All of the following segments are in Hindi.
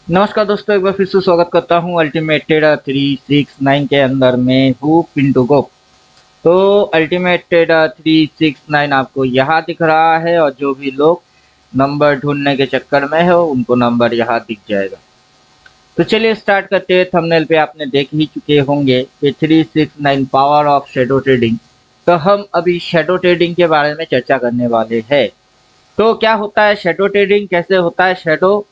नमस्कार दोस्तों, एक बार फिर से स्वागत करता हूँ अल्टीमेट ट्रेडर 369 के अंदर। में हूँ पिंटू गोप। तो अल्टीमेट ट्रेडर 369 आपको यहाँ दिख रहा है, और जो भी लोग नंबर ढूंढने के चक्कर में है उनको नंबर यहाँ दिख जाएगा। तो चलिए स्टार्ट करते हैं। थंबनेल पे आपने देख ही चुके होंगे कि 369 पावर ऑफ शेडो ट्रेडिंग। तो हम अभी शेडो ट्रेडिंग के बारे में चर्चा करने वाले हैं। तो क्या होता है शेडो ट्रेडिंग, कैसे होता है शेडो,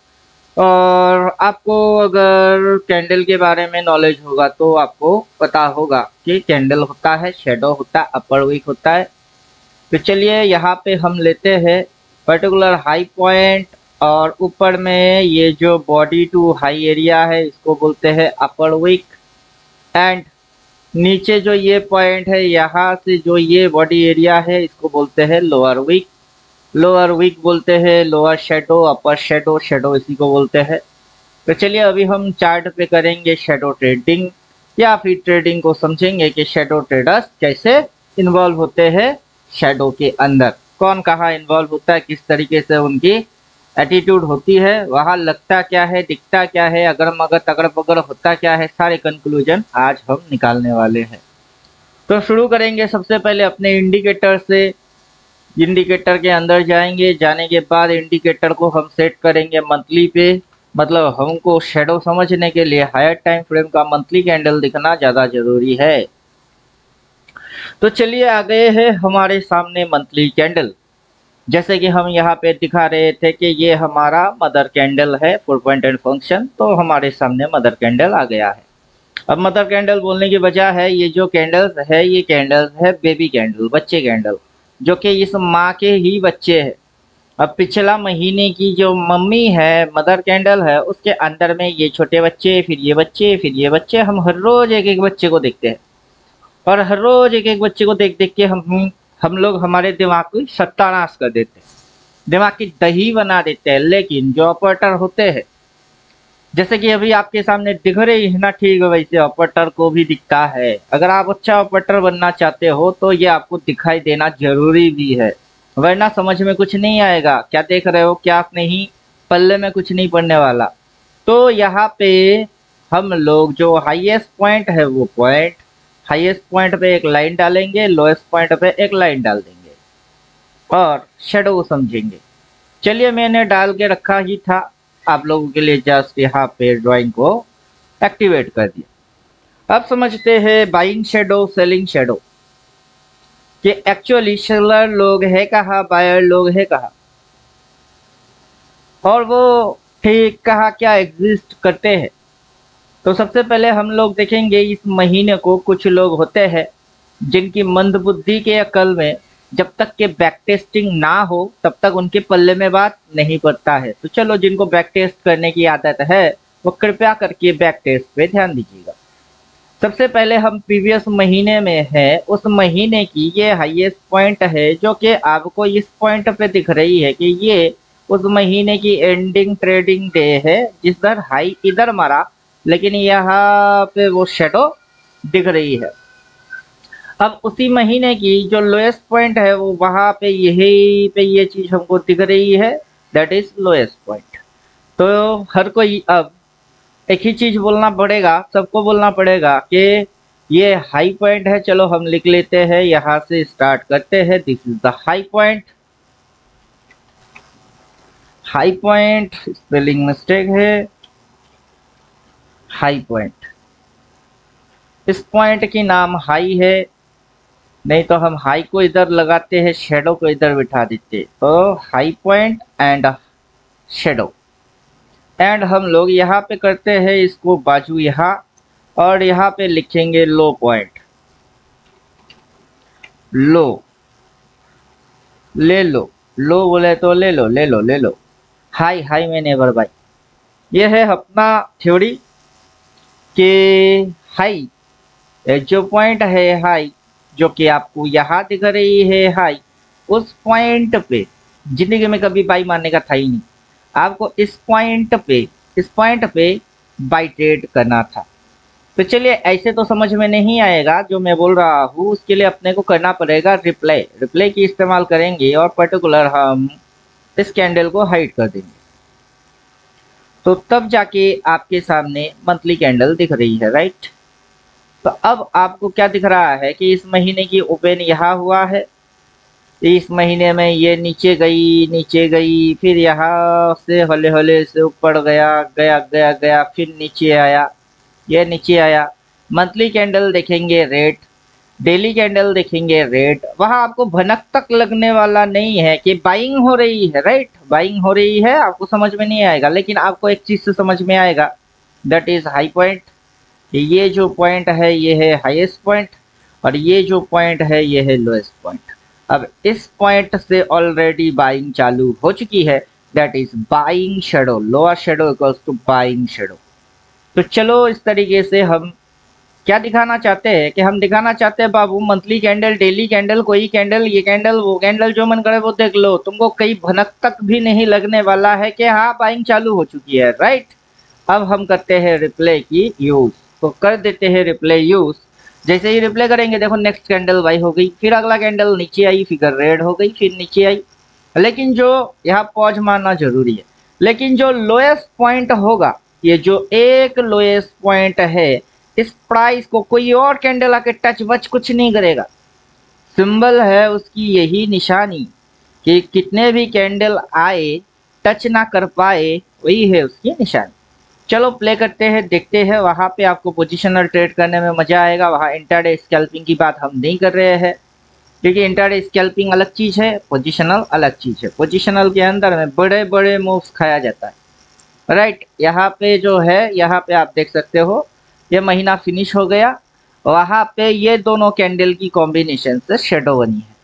और आपको अगर कैंडल के बारे में नॉलेज होगा तो आपको पता होगा कि कैंडल होता है, शेडो होता है, अपर वीक होता है। तो चलिए यहाँ पे हम लेते हैं पर्टिकुलर हाई पॉइंट, और ऊपर में ये जो बॉडी टू हाई एरिया है इसको बोलते हैं अपर वीक। एंड नीचे जो ये पॉइंट है यहाँ से जो ये बॉडी एरिया है इसको बोलते हैं लोअर वीक। लोअर वीक बोलते हैं लोअर शेडो, अपर शेडो, शेडो इसी को बोलते हैं। तो चलिए अभी हम चार्ट पे करेंगे शेडो ट्रेडिंग, या फिर ट्रेडिंग को समझेंगे कि शेडो ट्रेडर्स कैसे इन्वॉल्व होते हैं शेडो के अंदर, कौन कहाँ इन्वॉल्व होता है, किस तरीके से उनकी एटीट्यूड होती है, वहाँ लगता क्या है, दिखता क्या है, अगर मगर तगड़ बगड़ होता क्या है, सारे कंक्लूजन आज हम निकालने वाले हैं। तो शुरू करेंगे सबसे पहले अपने इंडिकेटर से। इंडिकेटर के अंदर जाएंगे, जाने के बाद इंडिकेटर को हम सेट करेंगे मंथली पे। मतलब हमको शेडो समझने के लिए हायर टाइम फ्रेम का मंथली कैंडल दिखना ज़्यादा जरूरी है। तो चलिए आ गए हैं हमारे सामने मंथली कैंडल। जैसे कि हम यहाँ पे दिखा रहे थे कि ये हमारा मदर कैंडल है, 4 पॉइंट एंड फंक्शन। तो हमारे सामने मदर कैंडल आ गया है। अब मदर कैंडल बोलने की वजह है, ये जो कैंडल्स है ये कैंडल्स है बेबी कैंडल, बच्चे कैंडल, जो कि इस माँ के ही बच्चे हैं। अब पिछला महीने की जो मम्मी है, मदर कैंडल है, उसके अंदर में ये छोटे बच्चे, फिर ये बच्चे, फिर ये बच्चे, हम हर रोज एक एक बच्चे को देखते हैं। और हर रोज एक एक बच्चे को देख देख के हम लोग हमारे दिमाग को सत्यानाश कर देते हैं, दिमाग की दही बना देते हैं। लेकिन जो ऑपरेटर होते हैं, जैसे कि अभी आपके सामने दिख रही है ना, ठीक है, वैसे ऑपरेटर को भी दिखता है। अगर आप अच्छा ऑपरेटर बनना चाहते हो तो ये आपको दिखाई देना जरूरी भी है, वरना समझ में कुछ नहीं आएगा। क्या देख रहे हो, क्या नहीं, पल्ले में कुछ नहीं पड़ने वाला। तो यहाँ पे हम लोग जो हाईएस्ट पॉइंट है वो पॉइंट, हाईएस्ट पॉइंट पे एक लाइन डालेंगे, लोएस्ट पॉइंट पे एक लाइन डाल देंगे, और शेडो को समझेंगे। चलिए मैंने डाल के रखा ही था आप लोगों के लिए, जस्ट यहाँ पे ड्राइंग को एक्टिवेट कर दिया। अब समझते हैं बाइंग शेडो, सेलिंग शेडो, कि एक्चुअली सेलर लोग है कहाँ, बायर लोग है कहाँ, और वो ठीक कहाँ क्या एग्जिस्ट करते हैं। तो सबसे पहले हम लोग देखेंगे इस महीने को। कुछ लोग होते हैं जिनकी मंदबुद्धि के अकल में जब तक के बैक टेस्टिंग ना हो तब तक उनके पल्ले में बात नहीं पड़ता है। तो चलो, जिनको बैक टेस्ट करने की आदत है वो कृपया करके बैक टेस्ट पे ध्यान दीजिएगा। सबसे पहले हम प्रीवियस महीने में है, उस महीने की ये हाईएस्ट पॉइंट है, जो कि आपको इस पॉइंट पे दिख रही है कि ये उस महीने की एंडिंग ट्रेडिंग डे है, जिस दर हाई इधर मारा, लेकिन यहाँ पे वो शेडो दिख रही है। अब उसी महीने की जो लोएस्ट पॉइंट है वो वहां पे यही पे ये चीज हमको दिख रही है, दैट इज लोएस्ट पॉइंट। तो हर कोई अब एक ही चीज बोलना पड़ेगा, सबको बोलना पड़ेगा कि ये हाई पॉइंट है। चलो हम लिख लेते हैं, यहाँ से स्टार्ट करते हैं। This is the high point. High point spelling mistake है, हाई पॉइंट, इस पॉइंट की नाम हाई है। नहीं तो हम हाई को इधर लगाते हैं, शेडो को इधर बिठा देते। तो high point and shadow, and हम लोग यहाँ पे करते हैं इसको बाजू यहाँ, और यहाँ पे लिखेंगे लो पॉइंट। लो, ले लो, लो बोले तो ले लो, ले लो, ले लो। हाई, हाई में नेवर बाई। ये है अपना थ्योरी कि हाई, जो पॉइंट है हाई, जो कि आपको यहाँ दिख रही है हाई, उस पॉइंट पे जिंदगी में कभी बाई मारने का था ही नहीं। आपको इस पॉइंट पे बाई ट्रेड करना था। तो चलिए, ऐसे तो समझ में नहीं आएगा जो मैं बोल रहा हूँ, उसके लिए अपने को करना पड़ेगा रिप्ले। रिप्ले की इस्तेमाल करेंगे और पर्टिकुलर हम इस कैंडल को हाइड कर देंगे। तो तब जाके आपके सामने मंथली कैंडल दिख रही है, राइट। तो अब आपको क्या दिख रहा है कि इस महीने की ओपन यहाँ हुआ है, इस महीने में ये नीचे गई, फिर यहाँ से हौले हौले से ऊपर गया गया गया गया, फिर नीचे आया, ये नीचे आया। मंथली कैंडल देखेंगे रेड, डेली कैंडल देखेंगे रेड, वहां आपको भनक तक लगने वाला नहीं है कि बाइंग हो रही है, राइट। बाइंग हो रही है आपको समझ में नहीं आएगा, लेकिन आपको एक चीज से समझ में आएगा, दैट इज हाई पॉइंट। ये जो पॉइंट है ये है हाईएस्ट पॉइंट, और ये जो पॉइंट है ये है लोएस्ट पॉइंट। अब इस पॉइंट से ऑलरेडी बाइंग चालू हो चुकी है, that is buying shadow, lower shadow equals to buying shadow. तो चलो इस तरीके से हम क्या दिखाना चाहते हैं कि हम दिखाना चाहते हैं बाबू, मंथली कैंडल, डेली कैंडल, कोई कैंडल, ये कैंडल, वो कैंडल, जो मन करे वो देख लो, तुमको कई भनक तक भी नहीं लगने वाला है कि हाँ बाइंग चालू हो चुकी है, राइट। अब हम करते हैं रिप्ले की यूज, तो कर देते हैं रिप्ले यूज। जैसे ही रिप्ले करेंगे देखो नेक्स्ट कैंडल बाई हो गई, फिर अगला कैंडल नीचे आई, फिगर रेड हो गई, फिर नीचे आई। लेकिन जो यहाँ पॉज मारना जरूरी है, लेकिन जो लोएस्ट पॉइंट होगा, ये जो एक लोएस्ट पॉइंट है, इस प्राइस को कोई और कैंडल आके टच वच कुछ नहीं करेगा। सिंबल है उसकी यही निशानी कि कितने भी कैंडल आए टच ना कर पाए, वही है उसकी निशानी। चलो प्ले करते हैं, देखते हैं। वहां पे आपको पोजिशनल ट्रेड करने में मजा आएगा, वहां इंट्राडे स्कैल्पिंग की बात हम नहीं कर रहे हैं, क्योंकि इंट्राडे स्कैल्पिंग अलग चीज है, पोजिशनल अलग चीज है। पोजिशनल के अंदर में बड़े बड़े मूव्स खाया जाता है, राइट। यहाँ पे जो है, यहाँ पे आप देख सकते हो ये महीना फिनिश हो गया, वहां पे ये दोनों कैंडल की कॉम्बिनेशन से शेडो बनी है,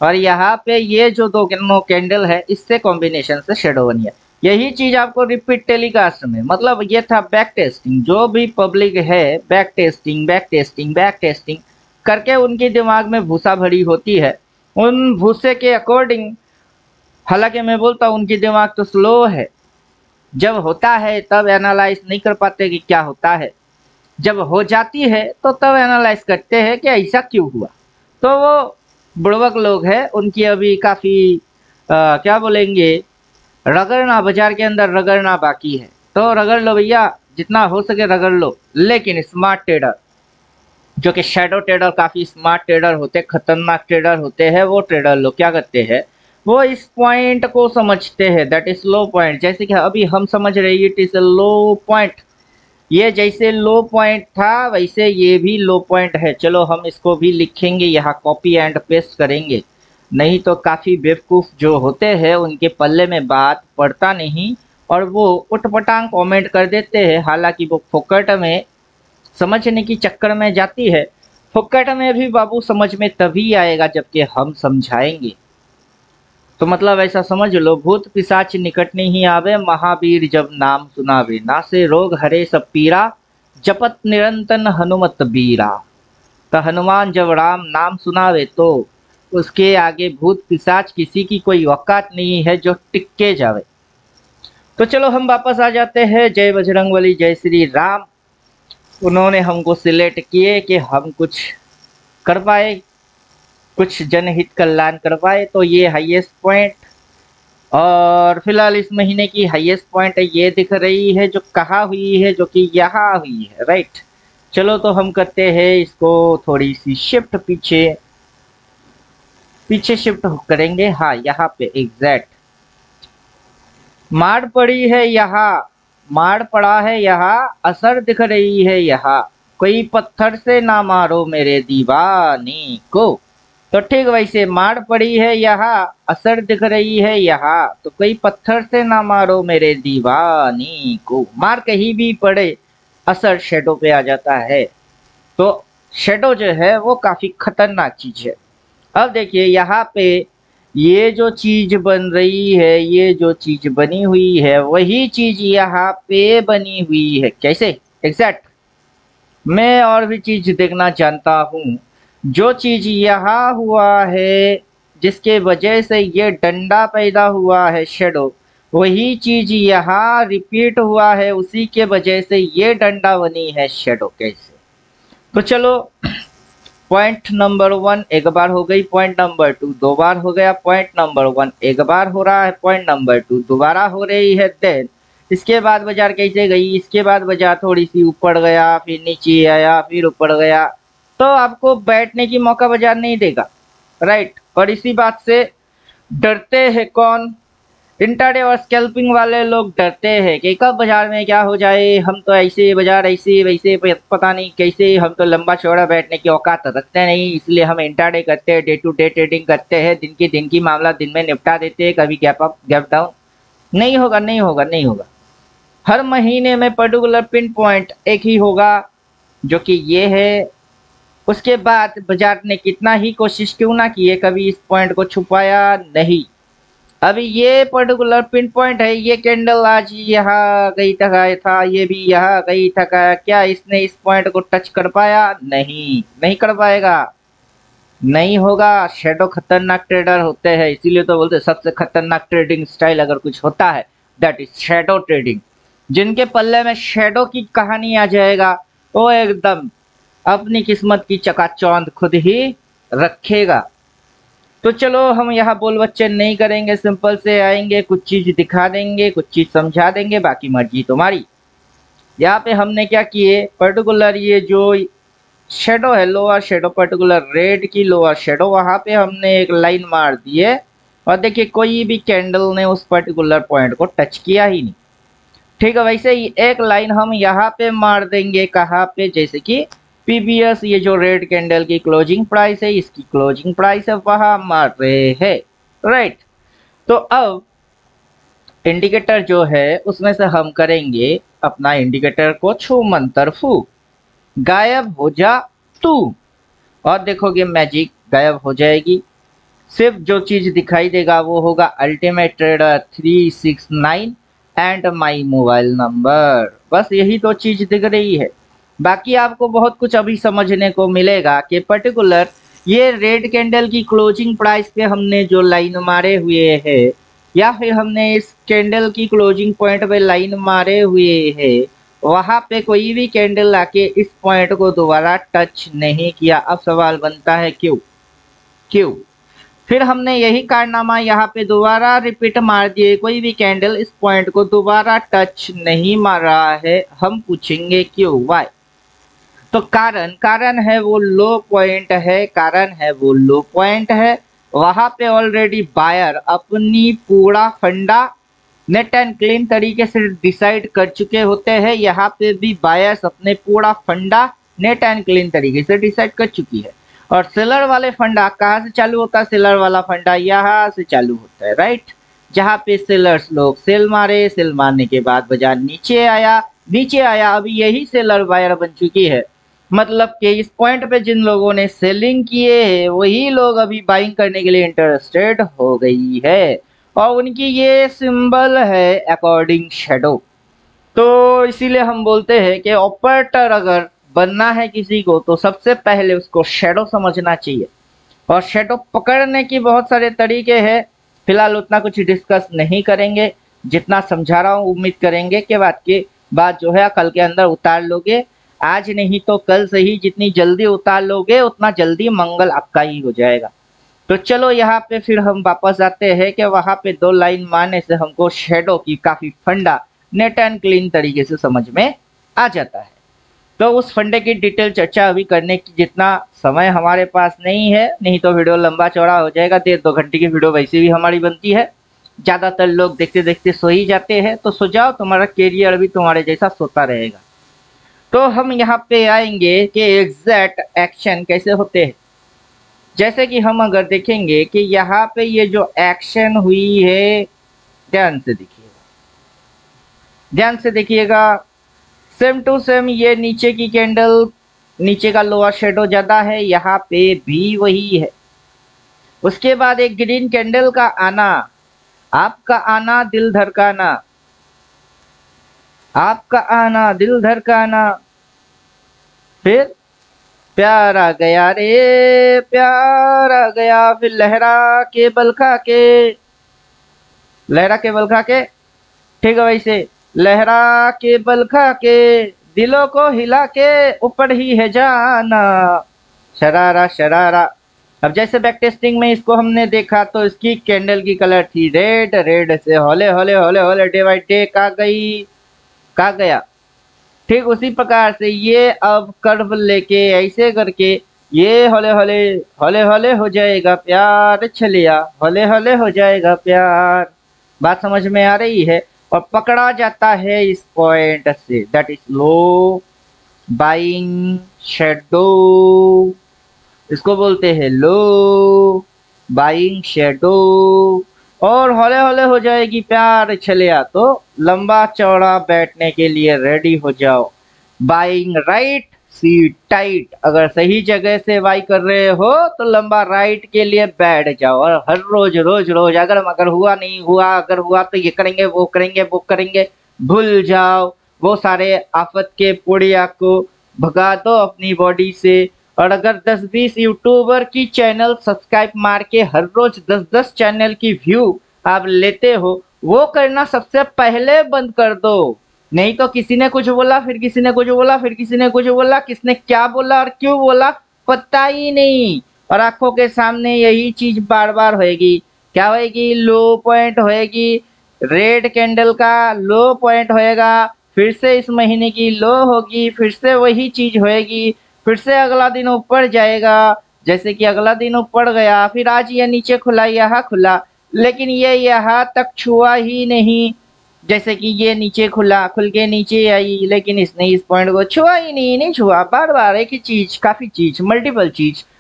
और यहाँ पे ये जो दोनों कैंडल है इससे कॉम्बिनेशन से शेडो बनी है। यही चीज आपको रिपीट टेलीकास्ट में, मतलब ये था बैक टेस्टिंग। जो भी पब्लिक है back testing back testing back testing करके उनके दिमाग में भूसा भरी होती है, उन भूसे के अकॉर्डिंग, हालांकि मैं बोलता हूँ उनकी दिमाग तो स्लो है, जब होता है तब एनालाइज नहीं कर पाते कि क्या होता है, जब हो जाती है तो तब एनालाइज करते हैं कि ऐसा क्यों हुआ। तो वो बुड़वक लोग हैं, उनकी अभी काफ़ी क्या बोलेंगे, रगड़ना, बाजार के अंदर रगड़ना बाकी है। तो रगड़ लो भैया, जितना हो सके रगड़ लो। लेकिन स्मार्ट ट्रेडर, जो कि शैडो ट्रेडर काफ़ी स्मार्ट ट्रेडर होते, खतरनाक ट्रेडर होते हैं, वो ट्रेडर लोग क्या करते हैं, वो इस पॉइंट को समझते हैं, दैट इज लो पॉइंट। जैसे कि अभी हम समझ रहे हैं इट इज लो पॉइंट, ये जैसे लो पॉइंट था वैसे ये भी लो पॉइंट है। चलो हम इसको भी लिखेंगे यहाँ, कॉपी एंड पेस्ट करेंगे, नहीं तो काफ़ी बेवकूफ़ जो होते हैं उनके पल्ले में बात पड़ता नहीं, और वो उटपटांग कमेंट कर देते हैं। हालांकि वो फोकट में समझने की चक्कर में जाती है, फोकट में भी बाबू समझ में तभी आएगा जबकि हम समझाएंगे। तो मतलब ऐसा समझ लो, भूत पिशाच निकट नहीं आवे, महावीर जब नाम सुनावे, नासे रोग हरे सब पीरा, जपत निरंतन हनुमत बीरा। तो हनुमान जब राम नाम सुनावे तो उसके आगे भूत पिशाच किसी की कोई औकात नहीं है जो टिक्के जावे। तो चलो हम वापस आ जाते हैं। जय बजरंगबली, जय श्री राम। उन्होंने हमको सिलेक्ट किए कि हम कुछ कर पाए, कुछ जनहित कल्याण कर पाए। तो ये हाईएस्ट पॉइंट, और फिलहाल इस महीने की हाईएस्ट पॉइंट ये दिख रही है, जो कहाँ हुई है, जो कि यहाँ हुई है, राइट। चलो तो हम करते हैं इसको थोड़ी सी शिफ्ट, पीछे शिफ्ट करेंगे। हाँ, यहाँ पे एग्जैक्ट मार पड़ी है, यहाँ मार पड़ा है, यहाँ असर दिख रही है, यहाँ कोई पत्थर से ना मारो मेरे दीवानी को। तो ठीक वैसे मार पड़ी है यहाँ, असर दिख रही है यहाँ, तो कोई पत्थर से ना मारो मेरे दीवानी को। मार कहीं भी पड़े, असर शेडो पे आ जाता है। तो शेडो जो है वो काफी खतरनाक चीज है। अब देखिए यहाँ पे ये जो चीज बन रही है, ये जो चीज बनी हुई है, वही चीज यहाँ पे बनी हुई है। कैसे एग्जैक्ट, मैं और भी चीज देखना जानता हूँ। जो चीज यहाँ हुआ है, जिसके वजह से ये डंडा पैदा हुआ है शेडो, वही चीज यहाँ रिपीट हुआ है, उसी के वजह से ये डंडा बनी है शेडो। कैसे? तो चलो, पॉइंट नंबर 1 एक बार हो गई, पॉइंट नंबर 2 दो बार हो गया, पॉइंट नंबर 1 एक बार हो रहा है, पॉइंट नंबर 2 दोबारा हो रही है। देन इसके बाद बाजार कैसे गई, इसके बाद बाजार थोड़ी सी ऊपर गया, फिर नीचे आया, फिर ऊपर गया, तो आपको बैठने की मौका बाजार नहीं देगा, राइट। और इसी बात से डरते हैं कौन, इंट्राडे और स्कैल्पिंग वाले लोग डरते हैं कि कब बाजार में क्या हो जाए, हम तो ऐसे बाजार ऐसे वैसे पता नहीं कैसे, हम तो लंबा चौड़ा बैठने की औकात रखते नहीं, इसलिए हम इंट्राडे करते हैं, डे टू डे ट्रेडिंग करते हैं, दिन की मामला दिन में निपटा देते हैं, कभी गैप अप गैप डाउन। नहीं होगा, नहीं होगा, नहीं होगा। हर महीने में पर्टिकुलर पिन पॉइंट एक ही होगा, जो कि ये है। उसके बाद बाजार ने कितना ही कोशिश क्यों ना की है, कभी इस पॉइंट को छुपाया नहीं। अभी ये पर्टिकुलर पिन पॉइंट है, ये कैंडल आज यहाँ गई थकाया था, ये भी यहाँ गई थकाया, क्या इसने इस पॉइंट को टच कर पाया? नहीं, नहीं कर पाएगा, नहीं होगा। शेडो खतरनाक ट्रेडर होते हैं, इसीलिए तो बोलते हैं सबसे खतरनाक ट्रेडिंग स्टाइल अगर कुछ होता है दैट इज शेडो ट्रेडिंग। जिनके पल्ले में शेडो की कहानी आ जाएगा वो एकदम अपनी किस्मत की चकाचौंध खुद ही रखेगा। तो चलो हम यहाँ बोल बच्चे नहीं करेंगे, सिंपल से आएंगे, कुछ चीज दिखा देंगे, कुछ चीज समझा देंगे, बाकी मर्जी तुम्हारी। यहाँ पे हमने क्या किए, पर्टिकुलर ये जो शेडो है, लोअर शेडो, पर्टिकुलर रेड की लोअर शेडो, वहां पे हमने एक लाइन मार दी है, और देखिए कोई भी कैंडल ने उस पर्टिकुलर पॉइंट को टच किया ही नहीं। ठीक है, वैसे ही एक लाइन हम यहाँ पे मार देंगे, कहाँ पे, जैसे कि पीबीएस, ये जो रेड कैंडल की क्लोजिंग प्राइस है, इसकी क्लोजिंग प्राइस है, वहां मार रहे हैं, राइट। तो अब इंडिकेटर जो है उसमें से हम करेंगे अपना इंडिकेटर को छू मंतर फू, गायब हो जा तू, और देखोगे मैजिक गायब हो जाएगी। सिर्फ जो चीज दिखाई देगा वो होगा ultimate trader 369 and my mobile number, बस यही तो चीज दिख रही है। बाकी आपको बहुत कुछ अभी समझने को मिलेगा कि पर्टिकुलर ये रेड कैंडल की क्लोजिंग प्राइस पे हमने जो लाइन मारे हुए हैं, या फिर हमने इस कैंडल की क्लोजिंग पॉइंट पे लाइन मारे हुए हैं, वहां पे कोई भी कैंडल आके इस पॉइंट को दोबारा टच नहीं किया। अब सवाल बनता है क्यों, क्यों? फिर हमने यही कारनामा यहाँ पे दोबारा रिपीट मार दिए, कोई भी कैंडल इस पॉइंट को दोबारा टच नहीं मार रहा है। हम पूछेंगे क्यों, वाई? तो कारण है वो लो पॉइंट है, कारण है वो लो पॉइंट है। वहां पे ऑलरेडी बायर अपनी पूरा फंडा नेट एंड क्लीन तरीके से डिसाइड कर चुके होते हैं। यहाँ पे भी बायर्स अपने पूरा फंडा नेट एंड क्लीन तरीके से डिसाइड कर चुकी है। और सेलर वाले फंडा कहाँ से चालू होता है? सेलर वाला फंडा यहाँ से चालू होता है, राइट। जहाँ पे सेलर्स लोग सेल मारे, सेल मारने के बाद बाजार नीचे आया, नीचे आया, अभी यही सेलर बायर बन चुकी है। मतलब कि इस पॉइंट पे जिन लोगों ने सेलिंग किए हैं वही लोग अभी बाइंग करने के लिए इंटरेस्टेड हो गई है, और उनकी ये सिंबल है अकॉर्डिंग शेडो। तो इसीलिए हम बोलते हैं कि ऑपरेटर अगर बनना है किसी को तो सबसे पहले उसको शेडो समझना चाहिए, और शेडो पकड़ने की बहुत सारे तरीके हैं। फिलहाल उतना कुछ डिस्कस नहीं करेंगे, जितना समझा रहा हूँ उम्मीद करेंगे कि बात जो है कल के अंदर उतार लोगे। आज नहीं तो कल से ही, जितनी जल्दी उतार लोगे उतना जल्दी मंगल आपका ही हो जाएगा। तो चलो यहाँ पे फिर हम वापस आते हैं कि वहां पे दो लाइन मारने से हमको शेडो की काफी फंडा नेट एंड क्लीन तरीके से समझ में आ जाता है। तो उस फंडे की डिटेल चर्चा अभी करने की जितना समय हमारे पास नहीं है, नहीं तो वीडियो लंबा चौड़ा हो जाएगा। 1.5-2 घंटे की वीडियो वैसे भी हमारी बनती है, ज्यादातर लोग देखते देखते सो ही जाते हैं। तो सो जाओ, तुम्हारा कैरियर भी तुम्हारे जैसा सोता रहेगा। तो हम यहाँ पे आएंगे कि एग्जैक्ट एक्शन कैसे होते हैं। जैसे कि हम अगर देखेंगे कि यहाँ पे ये जो एक्शन हुई है, ध्यान से देखिएगा, ध्यान से देखिएगा, सेम टू सेम ये नीचे की कैंडल, नीचे का लोअर शेडो ज्यादा है, यहाँ पे भी वही है। उसके बाद एक ग्रीन कैंडल का आना, आपका आना दिल धड़काना, आपका आना दिल धड़काना, फिर प्यार आ गया रे प्यार आ गया, फिर लहरा के बल खा के, लहरा के बल खा के, ठीक है, वैसे लहरा के बल खा के, दिलों को हिला के, ऊपर ही है जाना, शरारा शरारा, अब जैसे बैक टेस्टिंग में इसको हमने देखा तो इसकी कैंडल की कलर थी रेड, रेड से हौले हौले हौले हौले डे बाई डे कहाँ गया। ठीक उसी प्रकार से ये अब कर्व लेके ऐसे करके ये हौले हौले हौले हौले हो जाएगा प्यार छलिया, हौले हौले हो जाएगा प्यार। बात समझ में आ रही है। और पकड़ा जाता है इस पॉइंट से, that is low buying shadow, इसको बोलते हैं लो बाइंग शेडो। और हौले हौले हो जाएगी प्यार छलिया, तो लंबा चौड़ा बैठने के लिए रेडी हो जाओ। बाइंग राइट सीट टाइट, अगर सही जगह से बाई कर रहे हो तो लंबा राइट के लिए बैठ जाओ। और हर रोज रोज रोज अगर हुआ नहीं हुआ, अगर हुआ तो ये करेंगे वो करेंगे वो करेंगे, भूल जाओ। वो सारे आफत के पुड़िया को भगा दो अपनी बॉडी से। और अगर 10-20 यूट्यूबर की चैनल सब्सक्राइब मार के हर रोज 10-10 चैनल की व्यू आप लेते हो, वो करना सबसे पहले बंद कर दो। नहीं तो किसी ने कुछ बोला, फिर किसी ने कुछ बोला, फिर किसी ने कुछ बोला, किसने क्या बोला और क्यों बोला पता ही नहीं। और आंखों के सामने यही चीज बार बार होएगी। क्या होएगी? लो पॉइंट होएगी, रेड कैंडल का लो पॉइंट होएगा, फिर से इस महीने की लो होगी, फिर से वही चीज होएगी, फिर से अगला दिन ऊपर जाएगा। जैसे कि अगला दिन ऊपर गया, फिर आज ये नीचे खुला, यहाँ खुला, लेकिन ये यहाँ तक छुआ ही नहीं। जैसे कि ये नीचे खुला, खुल के नीचे आई, लेकिन इसने इस पॉइंट को छुआ ही नहीं छुआ। बार बार एक ही चीज, काफी चीज,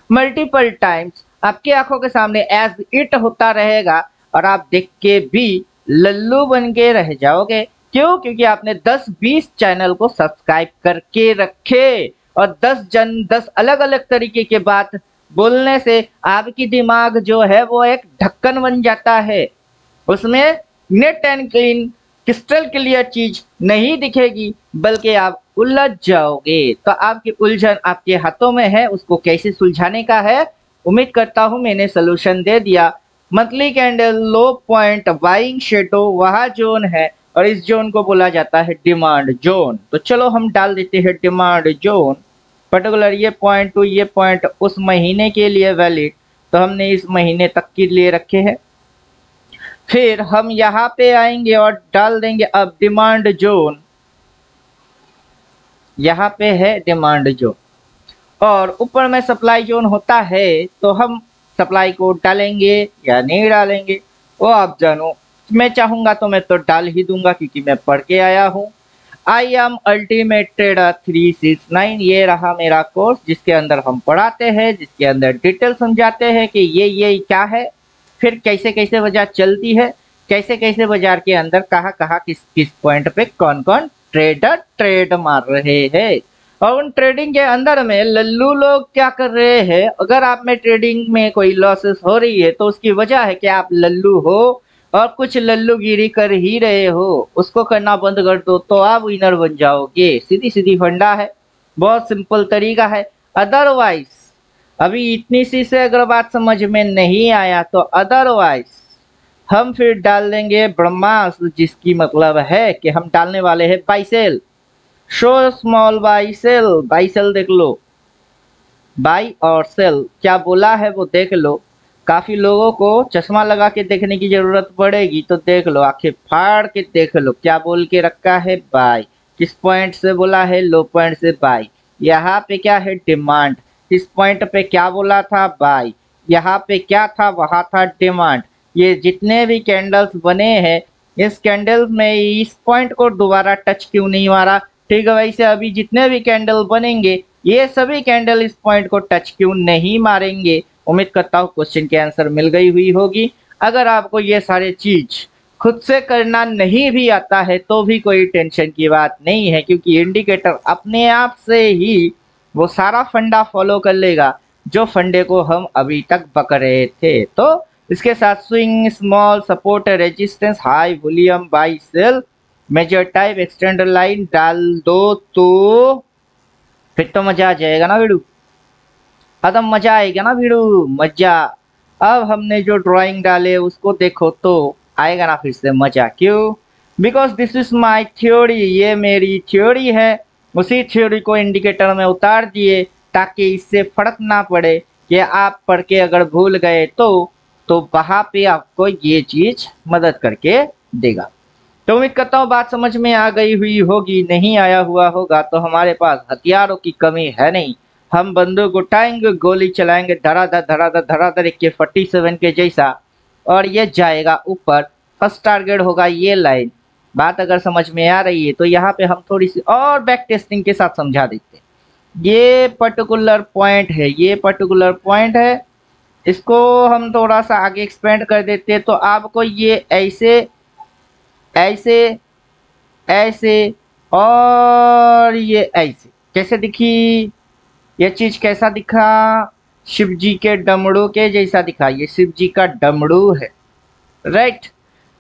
मल्टीपल टाइम्स आपकी आंखों के सामने एज इट होता रहेगा और आप देख के भी लल्लू बन के रह जाओगे। क्यों? क्योंकि आपने 10-20 चैनल को सब्सक्राइब करके रखे और 10 अलग अलग तरीके के बात बोलने से आपकी दिमाग जो है वो एक ढक्कन बन जाता है। उसमें net and clean crystal clear चीज नहीं दिखेगी, बल्कि आप उलझ जाओगे। तो आपकी उलझन आपके हाथों में है, उसको कैसे सुलझाने का है। उम्मीद करता हूं मैंने सोल्यूशन दे दिया। मंथली कैंडल, लो पॉइंट, बाइंग शेडो वह जोन है और इस जोन को बोला जाता है डिमांड जोन। तो चलो हम डाल देते हैं डिमांड जोन। पर्टिकुलर ये पॉइंट टू ये पॉइंट उस महीने के लिए वैलिड, तो हमने इस महीने तक के लिए रखे हैं। फिर हम यहाँ पे आएंगे और डाल देंगे अब डिमांड जोन। यहाँ पे है डिमांड जोन और ऊपर में सप्लाई जोन होता है, तो हम सप्लाई को डालेंगे या नहीं डालेंगे वो आप जानो। मैं चाहूंगा तो मैं तो डाल ही दूंगा क्योंकि मैं पढ़ के आया हूँ। आई एम अल्टीमेट ट्रेडर 369, ये रहा मेरा कोर्स जिसके अंदर हम पढ़ाते हैं, जिसके अंदर डिटेल समझाते हैं कि ये क्या है, फिर कैसे कैसे बाजार चलती है, कैसे कैसे बाजार के अंदर कहाँ कहाँ किस किस पॉइंट पे कौन कौन ट्रेडर ट्रेड मार रहे हैं और उन ट्रेडिंग के अंदर में लल्लू लोग क्या कर रहे हैं। अगर आप में ट्रेडिंग में कोई लॉसेस हो रही है तो उसकी वजह है कि आप लल्लू हो और कुछ लल्लूगिरी कर ही रहे हो, उसको करना बंद कर दो तो आप विनर बन जाओगे। सीधी सीधी फंडा है, बहुत सिंपल तरीका है। अदरवाइज अभी इतनी सी से अगर बात समझ में नहीं आया तो अदरवाइज हम फिर डाल देंगे ब्रह्मास्त्र, जिसकी मतलब है कि हम डालने वाले हैं buy sell. Show small buy sell देख लो, बाई और सेल क्या बोला है वो देख लो। काफी लोगों को चश्मा लगा के देखने की जरूरत पड़ेगी, तो देख लो, आंखें फाड़ के देख लो क्या बोल के रखा है। बाई किस पॉइंट से बोला है? लो पॉइंट से बाई। यहाँ पे क्या है? डिमांड। इस पॉइंट पे क्या बोला था? बाई। यहाँ पे क्या था? वहां था डिमांड। ये जितने भी कैंडल्स बने हैं, इस कैंडल्स में इस पॉइंट को दोबारा टच क्यों नहीं मारा? ठीक है, वैसे अभी जितने भी कैंडल बनेंगे ये सभी कैंडल इस पॉइंट को टच क्यों नहीं मारेंगे। उम्मीद करता हूँ क्वेश्चन की आंसर मिल गई हुई होगी। अगर आपको ये सारे चीज खुद से करना नहीं भी आता है तो भी कोई टेंशन की बात नहीं है, क्योंकि इंडिकेटर अपने आप से ही वो सारा फंडा फॉलो कर लेगा जो फंडे को हम अभी तक पक रहे थे। तो इसके साथ swing, small, support, resistance, high volume, buy sell, major type, extender line डाल दो तो फिर तो मजा आ जाएगा ना वीडियो। एकदम मजा आएगा ना वीडियो, मजा। अब हमने जो ड्राइंग डाले उसको देखो तो आएगा ना फिर से मजा। क्यों? Because this is my theory, ये मेरी थ्योरी है। उसी थ्योरी को इंडिकेटर में उतार दिए ताकि इससे फर्क ना पड़े कि आप पढ़ के अगर भूल गए तो वहाँ पे आपको ये चीज मदद करके देगा। तो उम्मीद करता हूँ बात समझ में आ गई हुई होगी। नहीं आया हुआ होगा तो हमारे पास हथियारों की कमी है नहीं, हम बंदूक उठाएंगे, गोली चलाएंगे धड़ाधड़ धड़ाधड़ धड़ाधड़ AK-47 के जैसा, और ये जाएगा ऊपर। फर्स्ट टारगेट होगा ये लाइन। बात अगर समझ में आ रही है तो यहाँ पे हम थोड़ी सी और बैक टेस्टिंग के साथ समझा देते हैं। ये पर्टिकुलर पॉइंट है, ये पर्टिकुलर पॉइंट है, इसको हम थोड़ा सा आगे एक्सपेंड कर देते हैं तो आपको ये ऐसे ऐसे ऐसे और ये ऐसे कैसे दिखी, ये चीज कैसा दिखा, शिव जी के डमरू के जैसा दिखा। ये शिव जी का डमरू है, राइट।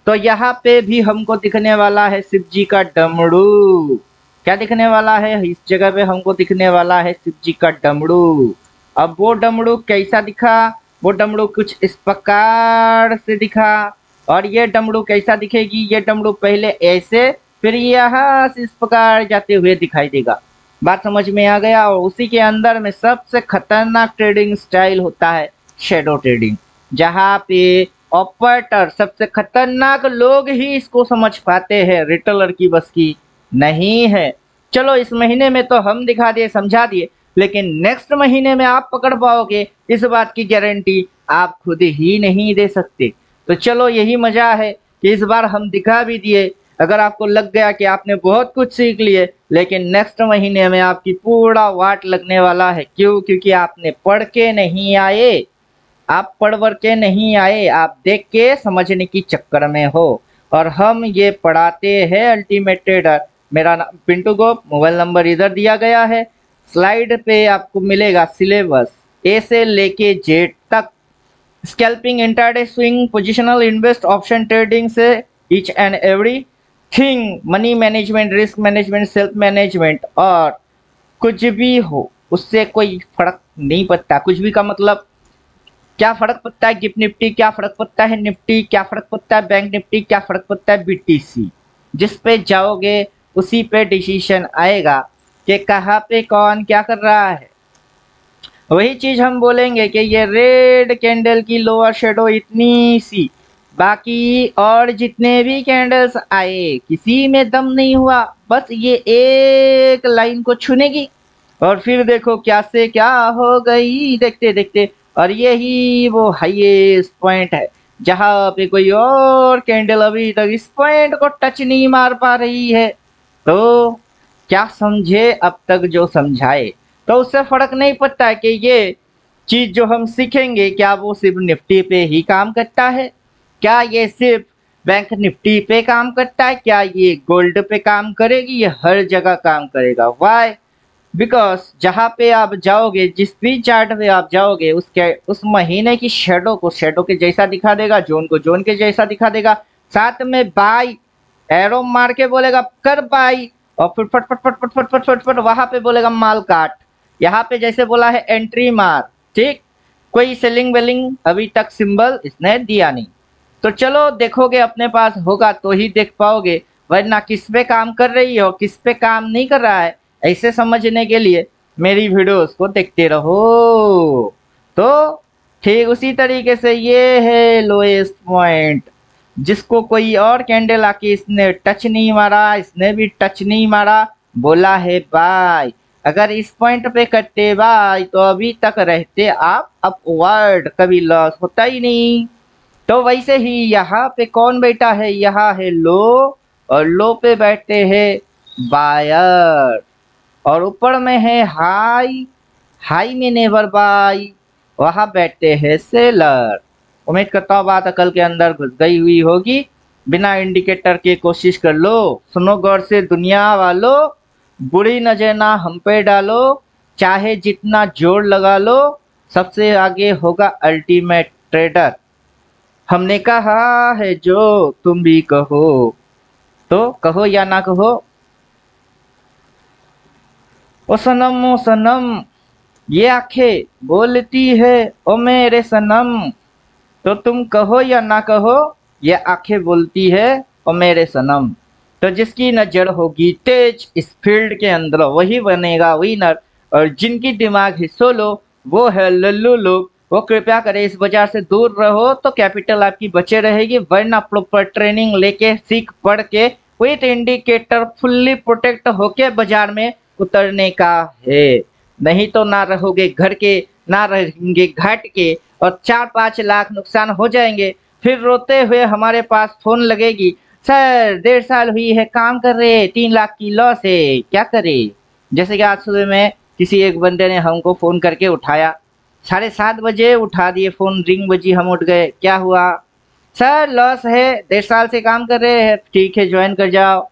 तो यहाँ पे भी हमको दिखने वाला है शिव जी का डमरू। क्या दिखने वाला है इस जगह पे? हमको दिखने वाला है शिव जी का डमरू। अब वो डमरू कैसा दिखा? वो डमरू कुछ इस प्रकार से दिखा। और ये डमरू कैसा दिखेगी? ये डमरू पहले ऐसे, फिर यहाँ से इस प्रकार जाते हुए दिखाई देगा। बात समझ में आ गया? और उसी के अंदर में सबसे खतरनाक ट्रेडिंग स्टाइल होता है शेडो ट्रेडिंग, जहाँ पे ऑपरेटर सबसे खतरनाक लोग ही इसको समझ पाते हैं, रिटेलर की बस की नहीं है। चलो इस महीने में तो हम दिखा दिए, समझा दिए, लेकिन नेक्स्ट महीने में आप पकड़ पाओगे इस बात की गारंटी आप खुद ही नहीं दे सकते। तो चलो यही मजा है कि इस बार हम दिखा भी दिए। अगर आपको लग गया कि आपने बहुत कुछ सीख लिए, लेकिन नेक्स्ट महीने में आपकी पूरा वाट लगने वाला है। क्यों? क्योंकि आपने पढ़ के नहीं आए, आप पढ़ वर के नहीं आए, आप देख के समझने की चक्कर में हो। और हम ये पढ़ाते हैं अल्टीमेट ट्रेडर। मेरा नाम पिंटू गोप, मोबाइल नंबर इधर दिया गया है, स्लाइड पे आपको मिलेगा सिलेबस ए से लेके जेड तक। Scalping, intraday, swing, positional, invest, option trading से each and every thing, money management, risk management, self management, और कुछ भी हो उससे कोई फर्क नहीं पड़ता। कुछ भी का मतलब क्या फर्क पड़ता है? गिफ्ट निफ्टी क्या फर्क पड़ता है, निफ्टी क्या फर्क पड़ता है, बैंक निफ्टी क्या फर्क पड़ता है, BTC। जिस पे जाओगे उसी पे डिसीजन आएगा कि कहाँ पे कौन क्या कर रहा है। वही चीज हम बोलेंगे कि ये रेड कैंडल की लोअर शेडो इतनी सी, बाकी और जितने भी कैंडल्स आए किसी में दम नहीं हुआ, बस ये एक लाइन को छूनेगी और फिर देखो क्या से क्या हो गई देखते देखते। और यही वो हाईएस्ट पॉइंट है जहां पे कोई और कैंडल अभी तक इस पॉइंट को टच नहीं मार पा रही है। तो क्या समझे अब तक जो समझाए, तो उससे फर्क नहीं पड़ता है कि ये चीज जो हम सीखेंगे क्या वो सिर्फ निफ्टी पे ही काम करता है, क्या ये सिर्फ बैंक निफ्टी पे काम करता है, क्या ये गोल्ड पे काम करेगी, ये हर जगह काम करेगा। वाई? बिकॉज जहाँ पे आप जाओगे, जिस भी चार्ट पे आप जाओगे, उस महीने की शेडो को शेडो के जैसा दिखा देगा, जोन को जोन के जैसा दिखा देगा, साथ में बाई एरो मार के बोलेगा कर बाई, और फिर फट फट फट फट फट फट फट फट वहां पे बोलेगा माल काट। यहाँ पे जैसे बोला है एंट्री मार, ठीक, कोई सेलिंग वेलिंग अभी तक सिंबल इसने दिया नहीं। तो चलो देखोगे, अपने पास होगा तो ही देख पाओगे, वरना किस पे काम कर रही हो किस पे काम नहीं कर रहा है, ऐसे समझने के लिए मेरी वीडियोस को देखते रहो। तो ठीक उसी तरीके से ये है लोएस्ट पॉइंट, जिसको कोई और कैंडल आके इसने टच नहीं मारा, इसने भी टच नहीं मारा, बोला है बाय। अगर इस पॉइंट पे करते बाय तो अभी तक रहते आप अपवर्ड, कभी लॉस होता ही नहीं। तो वैसे ही यहाँ पे कौन बैठा है? यहाँ है लो, और लो पे बैठते हैं बायर, और ऊपर में है हाई, हाई में नेवर बाय, वहां बैठते हैं सेलर। उम्मीद करता हूँ बात अकल के अंदर घुस गई हुई होगी। बिना इंडिकेटर के कोशिश कर लो, सुनो गौर से दुनिया वालों, बुरी नजर ना हम पे डालो, चाहे जितना जोर लगा लो, सबसे आगे होगा अल्टीमेट ट्रेडर। हमने कहा है जो तुम भी कहो, तो कहो या ना कहो। ओ सनम ये आंखें बोलती है ओ मेरे सनम, तो तुम कहो या ना कहो, ये आंखें बोलती है ओ मेरे सनम। तो जिसकी नजर होगी तेज इस फील्ड के अंदर वही बनेगा विनर, और जिनकी दिमाग है सोलो वो है लल्लू लोग, वो कृपया करें इस बाजार से दूर रहो तो कैपिटल आपकी बचे रहेगी, वरना प्रॉपर ट्रेनिंग लेके सीख पढ़ के विथ इंडिकेटर फुल्ली प्रोटेक्ट होके बाजार में उतरने का है। नहीं तो ना रहोगे घर के, ना रहेंगे घाट के, और 4-5 लाख नुकसान हो जाएंगे। फिर रोते हुए हमारे पास फोन लगेगी, सर 1.5 साल हुई है काम कर रहे, 3 लाख की लॉस है, क्या करे। जैसे कि आज सुबह में किसी एक बंदे ने हमको फोन करके उठाया, 7:30 बजे उठा दिए, फोन रिंग बजी, हम उठ गए, क्या हुआ, सर लॉस है, 1.5 साल से काम कर रहे हैं, ठीक है ज्वाइन कर जाओ।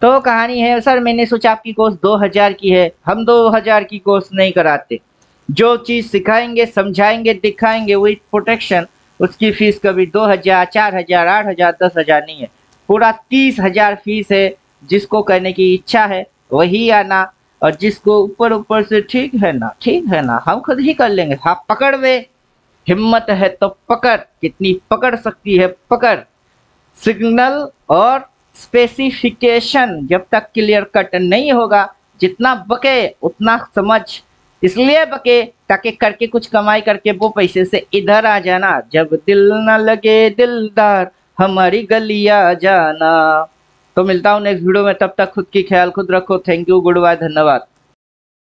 तो कहानी है, सर मैंने सोचा आपकी कोर्स 2000 की है, हम 2000 की कोर्स नहीं कराते। जो चीज सिखाएंगे, समझाएंगे, दिखाएंगे विथ प्रोटेक्शन, उसकी फीस कभी 2000, 4000, 8000, 10,000 नहीं है, पूरा 30,000 फीस है। जिसको करने की इच्छा है वही आना, और जिसको ऊपर ऊपर से ठीक है ना, ठीक है ना, हम खुद ही कर लेंगे, हाँ पकड़ वे, हिम्मत है तो पकड़, कितनी पकड़ सकती है पकड़। सिग्नल और स्पेसिफिकेशन जब तक क्लियर कट नहीं होगा, जितना बके उतना समझ, इसलिए बके ताकि करके कुछ कमाई करके वो पैसे से इधर आ जाना, जब दिल न लगे दिलदार हमारी गलियां जाना। तो मिलता हूँ नेक्स्ट वीडियो में, तब तक खुद की ख्याल खुद रखो। थैंक यू, गुड बाय, धन्यवाद।